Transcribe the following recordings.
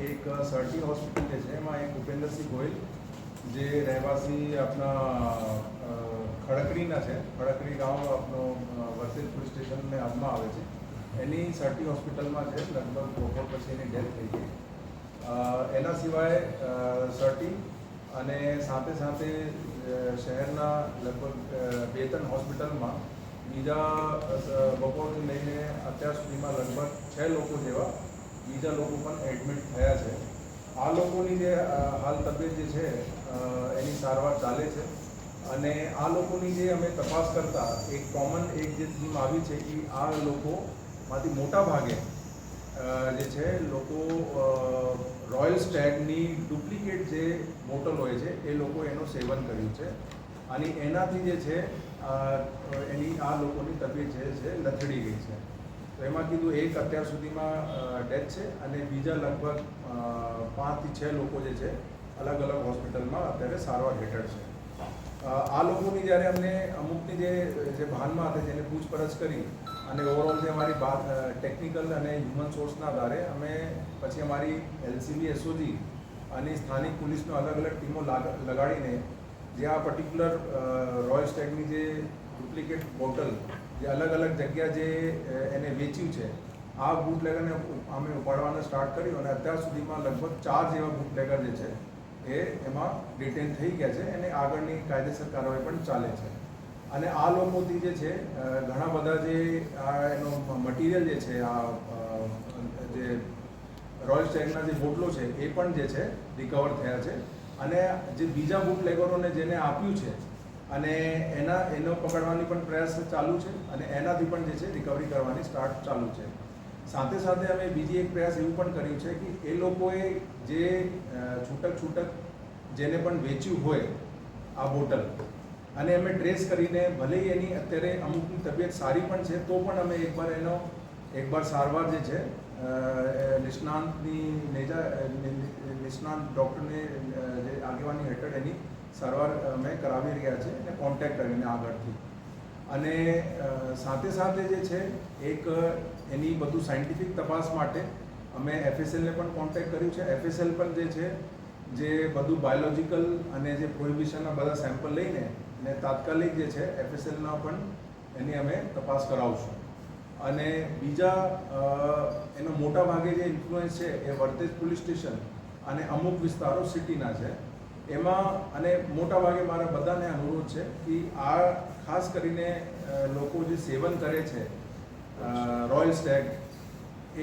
એક સર્ટી હોસ્પિટલ જે છે એમાં એક ભૂપેન્દ્રસિંહ ગોયલ જે રહેવાસી આપણા ખડકડીના છે, ખડકડી ગામ આપનો વર્તેજ પોલીસ સ્ટેશનને હાથમાં આવે છે, એની સર્ટી હોસ્પિટલમાં છે. લગભગ બપોર પછી એની ડેથ થઈ ગઈ. એના સિવાય સર્ટી અને સાથે સાથે શહેરના લગભગ 2-3 હોસ્પિટલમાં બીજા બપોરથી લઈને અત્યાર સુધીમાં લગભગ 6 લોકો જેવા બીજા લોકો પણ એડમિટ થયા છે. આ લોકોની જે હાલ તબિયત જે છે એની સારવાર ચાલે છે અને આ લોકોની જે અમે તપાસ કરતા એક કોમન એક જે થીમ આવી છે કે આ લોકોમાંથી મોટા ભાગે જે છે લોકો રોયલ સ્ટેગની ડુપ્લિકેટ જે બોટલ હોય છે એ લોકો એનું સેવન કર્યું છે અને એનાથી જે છે એની આ લોકોની તબિયત જે છે લથડી ગઈ છે. તો એમાં કીધું એક અત્યાર સુધીમાં ડેથ છે અને બીજા લગભગ 5 થી 6 લોકો જે છે અલગ અલગ હોસ્પિટલમાં અત્યારે સારવાર હેઠળ છે. આ લોકોની જ્યારે અમને અમુકની જે ભાનમાં હતા જેને પૂછપરછ કરી અને ઓવરઓલ જે અમારી ટેકનિકલ અને હ્યુમન સોર્સના આધારે અમે પછી અમારી LCB SOG અને સ્થાનિક પોલીસનો અલગ અલગ ટીમો લગાડીને જે આ પર્ટિક્યુલર રોયલ સ્ટેગની જે ડુપ્લિકેટ બોટલ જે અલગ અલગ જગ્યા જે એને વેચ્યું છે આ બુટલેગરને અમે ઉપાડવાનું સ્ટાર્ટ કર્યું અને અત્યાર સુધીમાં લગભગ 4 જેવા બુટલેગર જે છે એ એમાં ડિટેન થઈ ગયા છે અને આગળની કાયદેસર કાર્યવાહી પણ ચાલે છે. અને આ લોકોથી જે છે ઘણા બધા જે એનો મટીરિયલ જે છે આ જે રોયલ સ્ટેગના જે બોટલો છે એ પણ જે છે રિકવર થયા છે અને જે બીજા બુટલેગરોને જેને આપ્યું છે અને એનો પકડવાની પણ પ્રયાસ ચાલુ છે અને એનાથી પણ જે છે રિકવરી કરવાની સ્ટાર્ટ ચાલુ છે. સાથે સાથે અમે બીજી એક પ્રયાસ એવું પણ કર્યું છે કે એ લોકોએ જે છૂટક જેને પણ વેચ્યું હોય આ બોટલ અને અમે ટ્રેસ કરીને ભલે એની અત્યારે અમુકની તબિયત સારી પણ છે તો પણ અમે એકવાર સારવાર જે છે નિષ્ણાંત ડૉક્ટરને જે આગેવાની હેઠળ એની સારવાર અમે કરાવી રહ્યા છે અને કોન્ટેક્ટ કરીને આગળથી. અને સાથે સાથે જે છે એક એની બધું સાયન્ટિફિક તપાસ માટે અમે FSLને પણ કોન્ટેક્ટ કર્યું છે. FSL પણ જે છે જે બધું બાયોલોજિકલ અને જે પ્રોહિબિશનના બધા સેમ્પલ લઈને ને તાત્કાલિક જે છે FSLના પણ એની અમે તપાસ કરાવશું. અને બીજા એનો મોટા ભાગે જે ઇન્ફ્લુઅન્સ છે એ વર્તેજ પોલીસ સ્ટેશન અને અમુક વિસ્તારો સિટીના છે એમાં. અને મોટા ભાગે મારા બધાને અનુરોધ છે કે આ ખાસ કરીને લોકો જે સેવન કરે છે રોયલ સ્ટેગ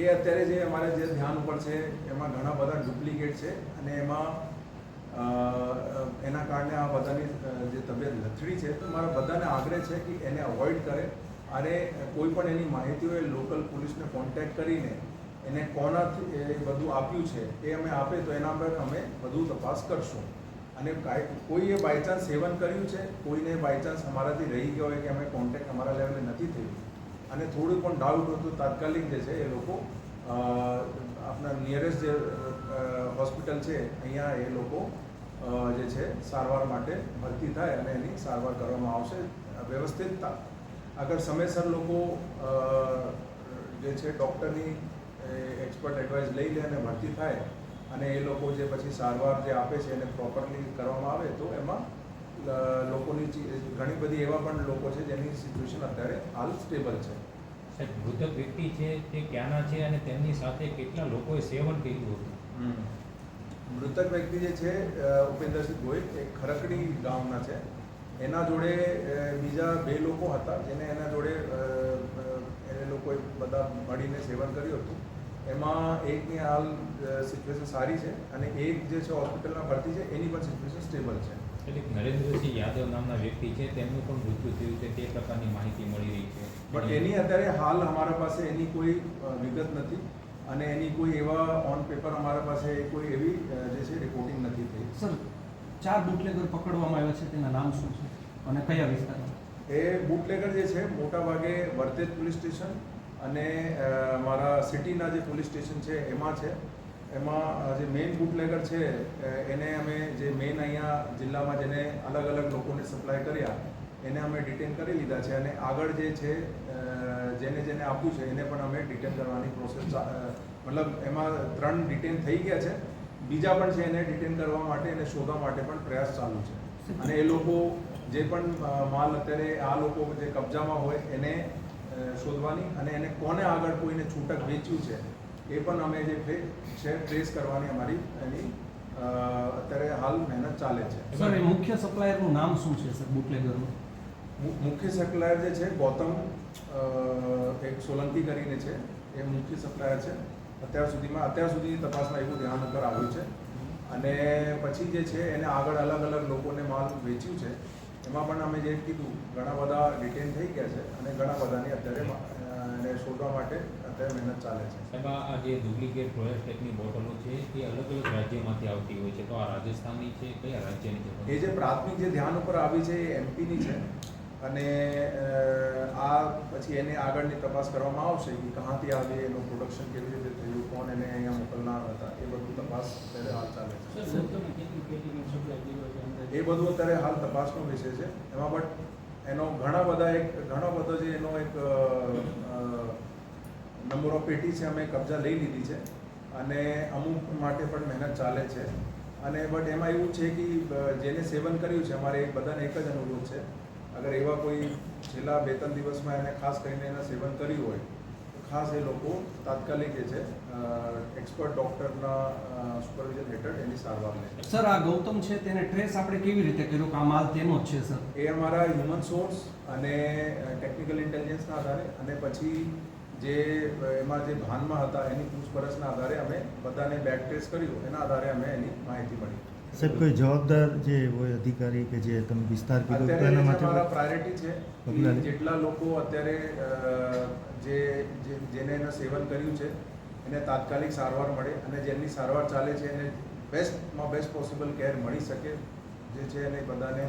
એ અત્યારે જે અમારે જે ધ્યાન ઉપર છે એમાં ઘણા બધા ડુપ્લિકેટ છે અને એમાં એના કારણે આ બધાની જે તબિયત લથડી છે. તો મારા બધાને આગ્રહ છે કે એને અવોઇડ કરે અને કોઈ પણ એની માહિતી હોય લોકલ પોલીસને કોન્ટેક્ટ કરીને એને કોનાથી એ બધું આપ્યું છે એ અમે આપે તો એના પર અમે બધું તપાસ કરશું. અને કોઈએ બાયચાન્સ સેવન કર્યું છે, કોઈને બાયચાન્સ અમારાથી રહી ગયો હોય કે અમે કોન્ટેક્ટ અમારા લેવલે નથી થયું અને થોડું પણ ડાઉટ હોય તો તાત્કાલિક જે છે એ લોકો આપણા નિયરેસ્ટ જે હોસ્પિટલ છે અહીંયા એ લોકો જે છે સારવાર માટે ભરતી થાય અને એની સારવાર કરવામાં આવશે વ્યવસ્થિત. અગર સમયસર લોકો જે છે ડૉક્ટરની એક્સપર્ટ એડવાઇસ લઈ લે અને ભરતી થાય અને એ લોકો જે પછી સારવાર જે આપે છે એને પ્રોપરલી કરવામાં આવે તો એમાં લોકોની ઘણી બધી એવા પણ લોકો છે જેની સિચ્યુએશન અત્યારે હાલ સ્ટેબલ છે. સાહેબ, મૃતક વ્યક્તિ છે તે ક્યાંના છે અને તેમની સાથે કેટલા લોકોએ સેવન કર્યું હતું? મૃતક વ્યક્તિ જે છે ભૂપેન્દ્રસિંહ ગોયલ એ ખરકડી ગામના છે. એના જોડે બીજા 2 લોકો હતા જેને એના જોડે એ લોકોએ બધા મળીને સેવન કર્યું હતું. એમાં એકની હાલ સિચ્યુએશન સારી છે અને એક જે છે હોસ્પિટલમાં ભરતી છે એની પણ સિચ્યુએશન સ્ટેબલ છે. એટલે નરેન્દ્રસિંહ યાદવ નામના વ્યક્તિ છે તેમનું પણ મૃત્યુ થયું છે તે પ્રકારની માહિતી મળી રહી છે. બટ એની અત્યારે હાલ અમારા પાસે એની કોઈ વિગત નથી અને એની કોઈ એવા ઓન પેપર અમારા પાસે કોઈ એવી જે છે રિપોર્ટિંગ નથી થઈ. સર, 4 બુટલેગર પકડવામાં આવ્યા છે, તેના નામ શું છે અને કયા વિસ્તારમાં? એ બુટલેગર જે છે મોટા ભાગે વર્તેજ પોલીસ સ્ટેશન અને મારા સિટીના જે પોલીસ સ્ટેશન છે એમાં છે. એમાં જે મેઇન બુટલેગર છે એને અમે જે મેઇન અહીંયા જિલ્લામાં જેને અલગ અલગ લોકોને સપ્લાય કર્યા એને અમે ડિટેન કરી લીધા છે અને આગળ જે છે જેને જેને આપ્યું છે એને પણ અમે ડિટેન કરવાની પ્રોસેસ મતલબ એમાં 3 ડિટેન થઈ ગયા છે, બીજા પણ છે એને ડિટેન કરવા માટે એને શોધવા માટે પણ પ્રયાસ ચાલુ છે. અને એ લોકો જે પણ માલ અત્યારે આ લોકો જે કબજામાં હોય એને શોધવાની અને એને કોને આગળ કોઈને છૂટક વેચ્યું છે એ પણ અમે જે છે ટ્રેસ કરવાની અમારી એની અત્યારે હાલ મહેનત ચાલે છે. સર, એ મુખ્ય સપ્લાયરનું નામ શું છે સર બુટલેગરનું? મુખ્ય સપ્લાયર જે છે ગૌતમ એક સોલંકી કરીને છે, એ મુખ્ય સપ્લાયર છે. અત્યાર સુધી તપાસમાં એવું ધ્યાન ઉપર આવ્યું છે. અને પછી જે છે એને આગળ અલગ અલગ લોકોને માલ વેચ્યું છે. એમાં પણ અમે જે કીધું ઘણા બધા ડિટેન થઈ ગયા છે અને ઘણા બધાની અત્યારે એને શોધવા માટે અત્યારે મહેનત ચાલે છે. સાહેબ, આ જે ડુપ્લિકેટ રોયલ સ્ટેકની બોટલો છે એ અલગ અલગ રાજ્યમાંથી આવતી હોય છે, તો આ રાજસ્થાનની છે, કયા રાજ્યની છે? એ જે પ્રાથમિક જે ધ્યાન ઉપર આવી છે એ એમપીની છે. અને આ પછી એને આગળની તપાસ કરવામાં આવશે કે કહાંથી આવી, એનું પ્રોડક્શન કેવી રીતે થયું, કોણ એને અહીંયા મોકલનાર હતા, એ બધું તપાસ અત્યારે હાલ ચાલે છે. એ બધું અત્યારે હાલ તપાસનો વિષય છે. એમાં બટ એનો ઘણો બધો જે એનો એક નંબર ઓફ પેટી છે અમે કબજા લઈ લીધી છે અને અમુક માટે પણ મહેનત ચાલે છે. અને બટ એમાં એવું છે કે જેને સેવન કર્યું છે, અમારે બધાને એક જ અનુરોધ છે, અગર એવા કોઈ છેલ્લા 2-3 દિવસમાં એને ખાસ કરીને એના સેવન કર્યું હોય તો ખાસ એ લોકો તાત્કાલિક જે છે એક્સપર્ટ ડૉક્ટરના સુપરવિઝન હેઠળ એની સારવાર લે. સર, આ ગૌતમ છે તેને ટ્રેસ આપણે કેવી રીતે કર્યો કે આ માલ તેનો જ છે સર? એ અમારા હ્યુમન સોર્સ અને ટેકનિકલ ઇન્ટેલિજન્સના આધારે અને પછી જે એમાં જે ભાનમાં હતા એની પૂછપરછના આધારે અમે બધાને બેક ટ્રેસ કર્યું, એના આધારે અમે એની માહિતી મળી. સાહેબ, કોઈ જવાબદાર જે હોય અધિકારી કે જે તમે વિસ્તાર કીધો તો અત્યારે એના જે માટે અમારા પ્રાયોરિટી છે પગલાં કે જેટલા લોકો અત્યારે જેને એનું સેવન કર્યું છે એને તાત્કાલિક સારવાર મળે અને જેમની સારવાર ચાલે છે એને બેસ્ટમાં બેસ્ટ પોસિબલ કેર મળી શકે જે છે. એને બધાને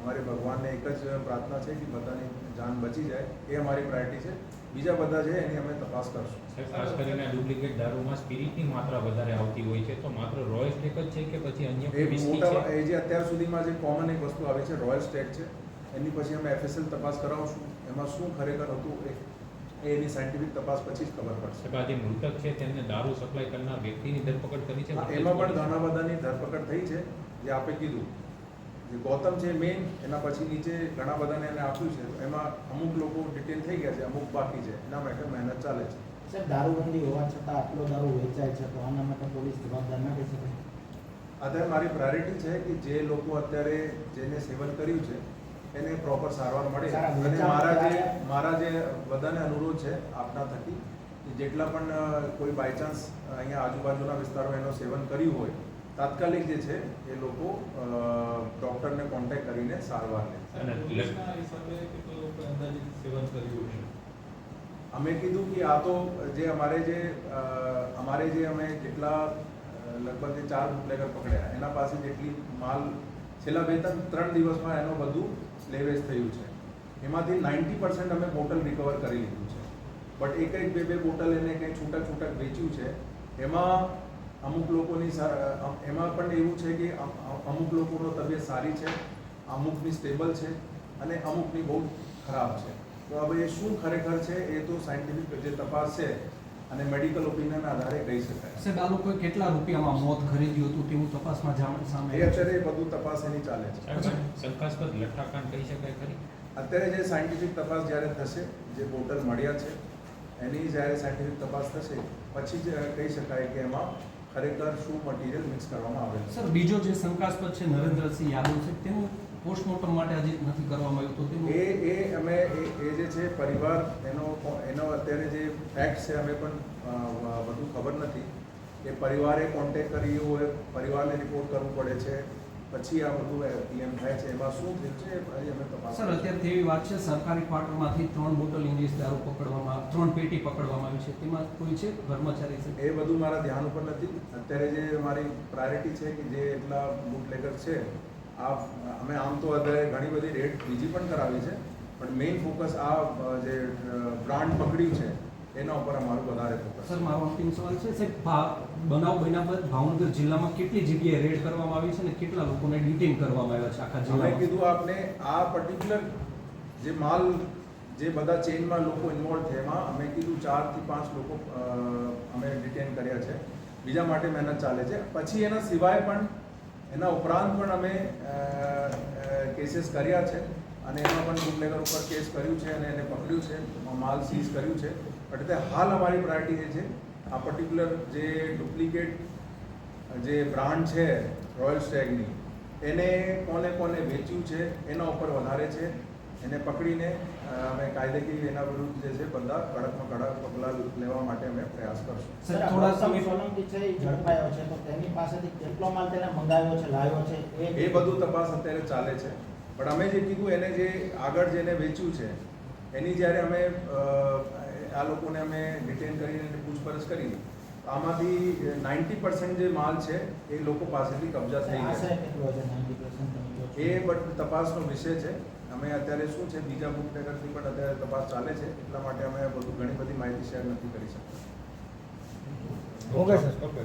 અમારે ભગવાનને એક જ પ્રાર્થના છે કે બધાની જાન બચી જાય, એ અમારી પ્રાયોરિટી છે. બીજા બધા છે એની અમે તપાસ કરશું. ખાસ કરીને ડુપ્લિકેટ દારૂમાં સ્પિરિટની માત્રા વધારે આવતી હોય છે, તો માત્ર રોયલ સ્ટેક જ છે કે પછી અન્ય એ વિસ્કી મોટા છે? એ જે અત્યાર સુધીમાં જે કોમન એક વસ્તુ આવે છે રોયલ સ્ટેક છે, એની પછી અમે FSL તપાસ કરાવશું. એમાં શું ખરેખર હતું એની સાયન્ટિફિક તપાસ પછી જ ખબર પડશે. સાહેબ, આ જે મૃતક છે તેમને દારૂ સપ્લાય કરનાર વ્યક્તિની ધરપકડ કરી છે? એમાં પણ ઘણા બધાની ધરપકડ થઈ છે. જે આપે કીધું જે ગૌતમ છે મેઇન, એના પછી નીચે ઘણા બધાને એને આપ્યું છે. એમાં અમુક લોકો ડિટેન થઈ ગયા છે, અમુક બાકી છે. એના માટે મહેનત ચાલે છે. સાહેબ, દારૂબંધી હોવા છતાં આટલો દારૂ વેચાય છે, તો આના માટે પોલીસ જવાબદાર ના કહી શકે? અત્યારે મારી પ્રાયોરિટી છે કે જે લોકો અત્યારે જેને સેવન કર્યું છે એને પ્રોપર સારવાર મળે. અને મારા જે બધાને અનુરોધ છે આપના થકી કે જેટલા પણ કોઈ બાયચાન્સ અહીંયા આજુબાજુના વિસ્તારોમાં એનું સેવન કર્યું હોય તાત્કાલિક જે છે એ લોકો ડૉક્ટરને કોન્ટેક્ટ કરીને સારવાર લે. અમે કીધું કે આ તો જે અમારે જે અમે જેટલા લગભગ 4 બુટલેગર પકડ્યા એના પાસે જેટલી માલ છેલ્લા 2-3 દિવસમાં એનું બધું લેવેચ થયું છે. એમાંથી 90% અમે બોટલ રિકવર કરી લીધું છે. બટ એક 2 બોટલ એને કંઈ છૂટક વેચ્યું છે. એમાં અમુક લોકોની એમાં પણ એવું છે કે અમુક લોકોનો તબિયત સારી છે, અમુકની સ્ટેબલ છે અને અમુકની બહુ ખરાબ છે. તો હવે એ શું ખરેખર છે એ તો સાયન્ટિફિક જે તપાસ છે અને મેડિકલ ઓપિનિયનના આધારે કહી શકાય. સાહેબ, આ લોકોએ કેટલા રૂપિયામાં મોત ખરીદ્યું હતું તેવું તપાસમાં સામે એ અત્યારે બધું તપાસ એની ચાલે છે. શંકાસ્પદ લઠ્ઠાકાંડ કહી શકાય ખરી? અત્યારે જે સાયન્ટિફિક તપાસ જ્યારે થશે, જે બોટલ મળ્યા છે એની જ્યારે સાયન્ટિફિક તપાસ થશે પછી જ કહી શકાય કે એમાં ખરેખર શું મટીરિયલ મિક્સ કરવામાં આવેલ છે. સર, બીજો જે શંકાસ્પદ છે નરેન્દ્રસિંહ યાદવ છે તેનું પોસ્ટમોર્ટમ માટે હજી નથી કરવામાં આવ્યું, તો તેનું અમે જે છે પરિવાર એનો અત્યારે જે ફેક્ટ છે અમે પણ બધું ખબર નથી કે પરિવારે કોન્ટેક્ટ કર્યો હોય, પરિવારને રિપોર્ટ કરવું પડે છે, પછી આ બધું પીએમ થાય છે. એમાં શું થયું છે એ અમે તપાસ. સર, અત્યારે એવી વાત છે સરકારી ક્વાર્ટરમાંથી 3 બોટલ ઇંગ્લિશ દારૂ પકડવામાં 3 પેટી પકડવામાં આવી છે, તેમાં કોઈ છે કર્મચારી છે? એ બધું મારા ધ્યાન ઉપર નથી. અત્યારે જે મારી પ્રાયોરિટી છે કે જે એટલા બુટલેગર છે અમે આમ તો અત્યારે ઘણી બધી રેડ બીજી પણ કરાવી છે, પણ મેઇન ફોકસ આ જે બ્રાન્ડ પકડ્યું છે એના ઉપર અમારું વધારે ફોકસ. સર, મારો અંતિમ સવાલ છે સાહેબ, બનાવ બન્યા બાદ ભાવનગર જિલ્લામાં કેટલી જગ્યાએ રેડ કરવામાં આવી છે અને કેટલા લોકોને ડિટેન કરવામાં આવ્યા છે આખા અમે જિલ્લામાં? કીધું આપને આ પર્ટિક્યુલર જે માલ જે બધા ચેઇનમાં લોકો ઇન્વોલ્વ છે એમાં અમે કીધું 4 થી 5 લોકો અમે ડિટેન કર્યા છે. બીજા માટે મહેનત ચાલે છે. પછી એના સિવાય પણ એના ઉપરાંત પણ અમે કેસીસ કર્યા છે અને એમાં પણ બુટલેગર ઉપર કેસ કર્યું છે અને એને પકડ્યું છે, માલ સીઝ કર્યું છે. એટલે હાલ અમારી પ્રાયોરિટી જે છે આ પર્ટિક્યુલર જે ડુપ્લિકેટ જે બ્રાન્ડ છે રોયલ સ્ટેગની એને કોને કોને વેચ્યું છે એના ઉપર વધારે છે. એને પકડીને અમે કાયદેકીય એના વિરુદ્ધ જે છે બધા કડકમાં કડક પગલાં લેવા માટે અમે પ્રયાસ કરશું. સર, સર, થોડા ગૌતમ સમય સોલંકી છે એ ઝડપાયો છે તો તેની પાસેથી કેટલો માલ તેને મંગાવ્યો છે, લાવ્યો છે એ બધું તપાસ અત્યારે ચાલે છે. પણ અમે જે કીધું એને જે આગળ જેને વેચ્યું છે એની જ્યારે અમે આ લોકોને અમે ડિટેન કરીને એને પૂછપરછ કરી આમાંથી 90% જે માલ છે એ લોકો પાસેથી કબજા થઈ આશરે ગયા. કેટલો છે 90% તમે કહો છો? એ બટ તપાસનો વિષય છે. અમે અત્યારે શું છે બીજા બુકલેગરથી પણ અત્યારે તપાસ ચાલે છે. એટલા માટે અમે બધું ઘણી બધી માહિતી શેર નથી કરી શકતા. Okay sir. ઓકે.